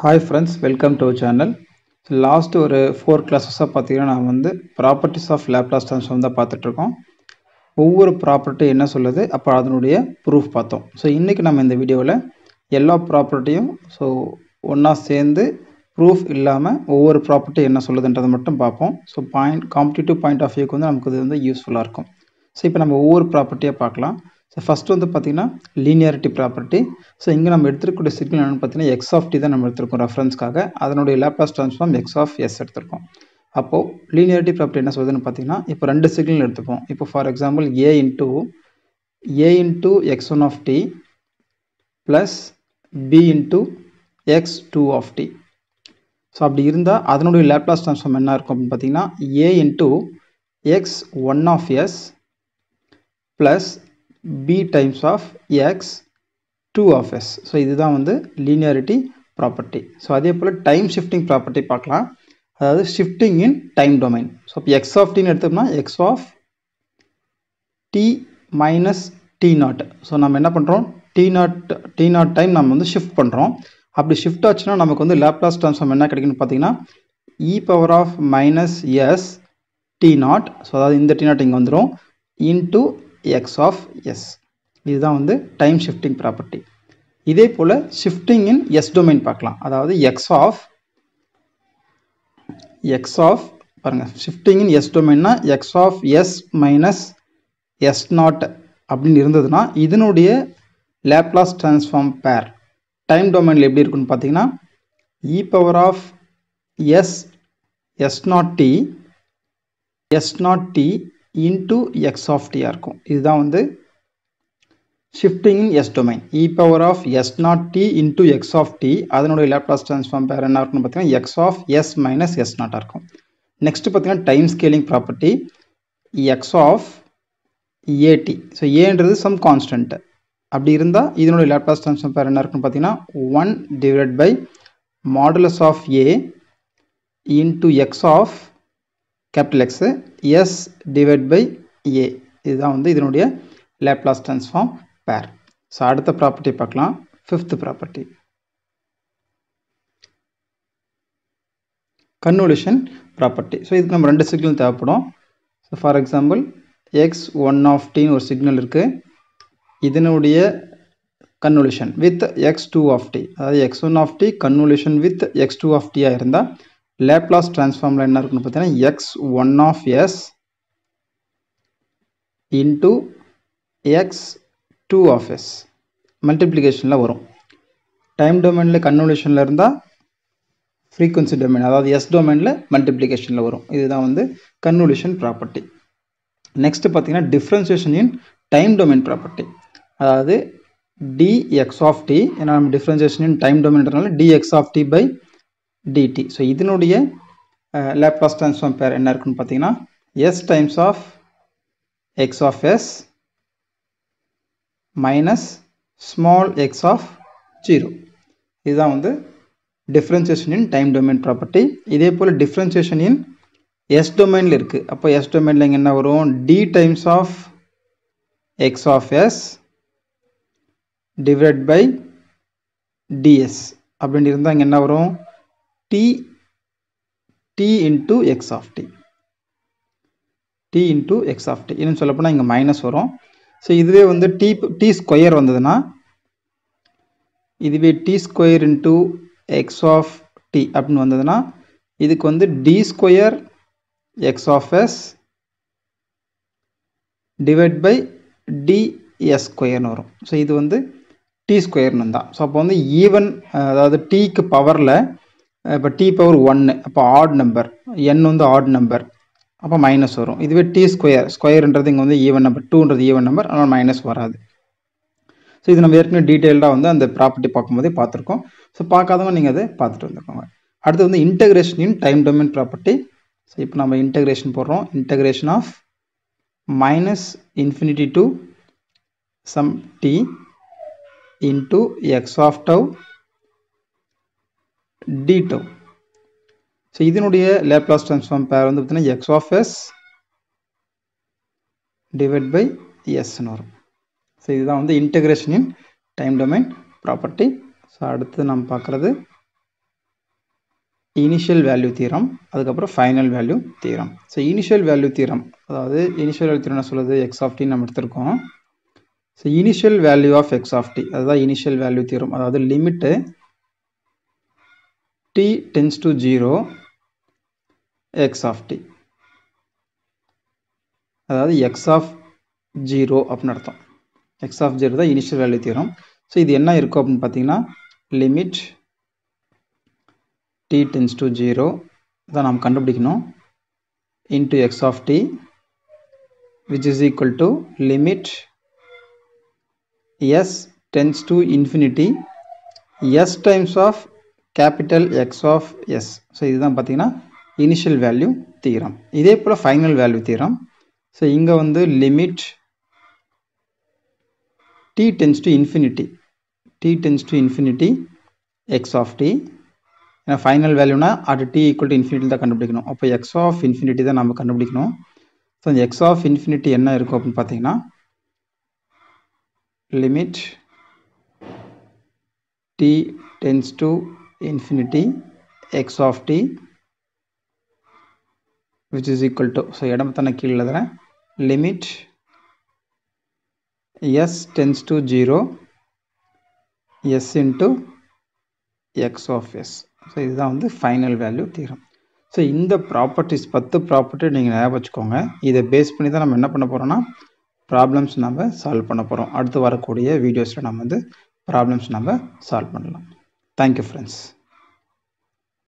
Hi friends, welcome to our channel. So last ஒரு 4 classes பார்த்தீங்கன்னா நான் வந்து ப்ராப்பர்ட்டிஸ் ஆஃப் லேப்லாஸ் ட்ரான்ஸ்ஃபார்ம் தான் பார்த்துட்டு இருக்கோம். ஒவ்வொரு ப்ராப்பர்ட்டி என்ன சொல்லுது, அப்போ அதனுடைய ப்ரூஃப் பார்த்தோம். ஸோ இன்றைக்கி நம்ம இந்த வீடியோவில் எல்லா ப்ராப்பர்ட்டியும் ஒன்றா சேர்ந்து ப்ரூஃப் இல்லாமல் ஒவ்வொரு ப்ராப்பர்ட்டி என்ன சொல்லுதுன்றதை மட்டும் பார்ப்போம். ஸோ காம்படிட்டிவ் பாயிண்ட் ஆஃப் வியூக்கு வந்து நமக்கு இது வந்து யூஸ்ஃபுல்லாக இருக்கும். ஸோ இப்போ நம்ம ஒவ்வொரு ப்ராப்பர்ட்டியாக பார்க்கலாம். ஸோ ஃபஸ்ட்டு வந்து பார்த்திங்கன்னா லீனியாரிட்டி ப்ராப்பர்ட்டி. ஸோ இங்கே நம்ம எடுத்துக்கூடிய சிக்னல் என்னென்னு பார்த்தீங்கன்னா எக்ஸ் ஆஃப் டி தான் நம்ம எடுத்துருக்கோம் ரெஃபரன்ஸ்க்காக. அதனுடைய Laplace transform X of S எடுத்திருக்கோம். அப்போது லீனியாரிட்டி ப்ராப்பர்ட்டி என்ன சொல்லுதுன்னு பார்த்தீங்கன்னா இப்போ ரெண்டு சிக்னல் எடுத்துப்போம். இப்போ for example A into X one of T plus B into X two of T. So அப்படி இருந்தால் அதனுடைய லேப்லாஸ் ட்ரான்ஸ்ஃபார்ம் என்ன இருக்கும் அப்படின்னு பார்த்தீங்கன்னா A into X one of S plus b times of x 2 of s. So இதுதான் வந்து linearity property. So அதே போல் டைம் ஷிஃப்டிங் ப்ராப்பர்ட்டி பார்க்கலாம். அதாவது shifting in time domain. So இப்போ எக்ஸ் ஆஃப் டின்னு எடுத்தோம்னா X of T minus T naught. So நம்ம என்ன பண்ணுறோம், டி நாட் டைம் நம்ம வந்து ஷிஃப்ட் பண்ணுறோம். அப்படி ஷிஃப்ட் ஆச்சுன்னா நமக்கு வந்து லேப்லாஸ் ட்ரான்ஸ்ஃபார்ம் என்ன கிடைக்குன்னு பார்த்தீங்கன்னா E power of minus S T naught. So அதாவது இந்த டி நாட் இங்கே வந்துடும் இன்ட்டு எக்ஸ் ஆஃப் எஸ். இதுதான் வந்து டைம் ஷிஃப்டிங் ப்ராப்பர்ட்டி. இதே போல் ஷிஃப்டிங் இன் எஸ் டொமைன் பார்க்கலாம். அதாவது எக்ஸ் ஆஃப் பாருங்கள், ஷிஃப்டிங் இன் எஸ் டொமைன்னா X of S minus S naught அப்படின்னு இருந்ததுன்னா இதனுடைய லேப்லாஸ் ட்ரான்ஸ்ஃபார்ம் பேர் டைம் டொமைனில் எப்படி இருக்குன்னு பார்த்தீங்கன்னா E power of S naught T into X of டியாக இருக்கும். இதுதான் வந்து shifting in S domain. E power of S naught T into X of T அதனுடைய லேப்லாஸ் ட்ரான்ஸ்ஃபார்ம் பேர் என்ன இருக்குன்னு பார்த்தீங்கன்னா X of S minus S நாட்டாக இருக்கும். நெக்ஸ்ட் பார்த்தீங்கன்னா time scaling property X of A T. So ஏன்றது சம் கான்ஸ்டன்ட். அப்படி இருந்தால் இதனுடைய லேப்லாஸ் ட்ரான்ஸ்ஃபார்ம் பேர் என்ன இருக்குன்னு பார்த்தீங்கன்னா 1 divide by modulus of A into X of capital X S divide by A. இதுதான் வந்து இதனுடைய லேப்லாஸ் ட்ரான்ஸ்ஃபார்ம் பேர். ஸோ அடுத்த ப்ராப்பர்ட்டி பார்க்கலாம். Fifth property convolution property. So இதுக்கு நம்ம ரெண்டு சிக்னல் தேவைப்படும். So for example X one of டின்னு ஒரு சிக்னல் இருக்குது. இதனுடைய convolution with X two of T, அதாவது X one of T convolution with X two of டியாக இருந்தால் லேப்லாஸ் ட்ரான்ஸ்ஃபார்மில் என்ன இருக்குன்னு பார்த்தீங்கன்னா X one of S into X two of S மல்டிப்ளிகேஷனில் வரும். டைம் டொமைனில் கன்வல்யூஷனில் இருந்தால் ஃப்ரீக்வன்சி டொமைன், அதாவது எஸ் டொமைனில் மல்டிப்ளிகேஷனில் வரும். இதுதான் வந்து கன்வல்யூஷன் ப்ராப்பர்ட்டி. நெக்ஸ்ட்டு பார்த்தீங்கன்னா differentiation in time domain property. அதாவது டிஎக்ஸ் ஆஃப் டி, ஏன்னா நம்ம டிஃப்ரென்சியேஷன் இன் டைம் டொமைன்றனால D X of T by D T. So இதனுடைய லேப்லாஸ் ட்ரான்ஸ்ஃபார்ம் பேர் என்ன இருக்குன்னு பார்த்தீங்கன்னா S times of X of S minus small X of 0. இதுதான் வந்து differentiation in time domain property. இதே போல் டிஃப்ரென்சியேஷன் இன் எஸ் டொமைனில் இருக்குது. அப்போ எஸ் டொமைனில் இங்கே என்ன வரும், T times of X of S divide by TS அப்படின்னு இருந்தால் இங்கே என்ன வரும் T into X of T, இன்னும் சொல்லப்போனால் இங்கே மைனஸ் வரும். ஸோ இதுவே வந்து டி ஸ்கொயர் வந்ததுன்னா இதுவே T square into X of T அப்படின்னு வந்ததுன்னா இதுக்கு வந்து T square X of S divide by TS ஸ்கொயர்னு வரும். ஸோ இது வந்து டி ஸ்கொயர்னு தான். ஸோ அப்போ வந்து ஈவன், அதாவது டிக்கு பவரில் இப்போ டி பவர் 1, அப்போ ஆட் நம்பர், என் வந்து ஆட் நம்பர், அப்போ மைனஸ் வரும். இதுவே டி ஸ்கொயர்ன்றது இங்கே வந்து ஈவன் நம்பர், 2ன்றது ஈவன் நம்பர், அதனால் மைனஸ் வராது. ஸோ இது நம்ம ஏற்கனவே டீட்டெயில்டாக வந்து அந்த ப்ராப்பர்ட்டி பார்க்கும்போதே பார்த்துருக்கோம். ஸோ பார்க்காதவங்க நீங்கள் அதை பார்த்துட்டு வந்துருக்கோங்க. அடுத்து வந்து integration in time domain property. So இப்போ நம்ம இன்டகிரேஷன் போடுறோம். Integration of minus infinity to some T into X of tau D tau. So இதனுடைய லேப்லாஸ் ட்ரான்ஸ்ஃபார்ம் பேர் வந்து பார்த்தீங்கன்னா X of S divide by எஸ்ன்னு வரும். ஸோ இதுதான் வந்து integration in time domain property. So அடுத்து நம்ம பார்க்குறது இனிஷியல் வேல்யூ தியரம், அதுக்கப்புறம் final value theorem. So initial value theorem, அதாவது இனிஷியல் வேல்யூ தியரம் என்ன சொல்லுது, எக்ஸ் ஆஃப் டி நம்ம எடுத்திருக்கோம். So initial value of X of T, அதுதான் இனிஷியல் வேல்யூ தியரம். அதாவது limit t tends to 0 x of t, அதாவது x of 0 அப்படின்னு அர்த்தம். x of 0 தான் இனிஷியல் வேல்யூ தியரம். ஸோ இது என்ன இருக்கும் அப்படின்னு பார்த்தீங்கன்னா, லிமிட் t tends to 0 தான் நாம் கண்டுபிடிக்கணும், into x of t, which is equal to limit s tends to infinity s times of capital X of s. So இதுதான் பார்த்தீங்கன்னா இனிஷியல் வேல்யூ தியரம். இதே போல் ஃபைனல் வேல்யூ தியரம். ஸோ இங்கே வந்து limit t tends to infinity x of t, ஏன்னா final வேல்யூனா அது t equal to infinity தான் கண்டுபிடிக்கணும். அப்போ எக்ஸ் ஆஃப் இன்ஃபினிட்டி தான் நம்ம கண்டுபிடிக்கணும். ஸோ அந்த எக்ஸ் ஆஃப் இன்ஃபினிட்டி என்ன இருக்கும் அப்படின்னு பார்த்தீங்கன்னா, limit t tends to infinity x of t, which is equal to, so இடம் தானே கீழே எழுதுறேன், limit s tends to 0 s into x of s. So இதுதான் வந்து ஃபைனல் வேல்யூ தியரம். ஸோ இந்த ப்ராப்பர்ட்டிஸ் 10 ப்ராப்பர்ட்டி நீங்கள் ஞாபகம் வச்சுக்கோங்க. இதை பேஸ் பண்ணி தான் நம்ம என்ன பண்ண போகிறோம்னா ப்ராப்ளம்ஸ் நம்ம சால்வ் பண்ண போகிறோம். அடுத்து வரக்கூடிய வீடியோஸில் நம்ம வந்து ப்ராப்ளம்ஸ் நம்ம சால்வ் பண்ணலாம். Thank you friends.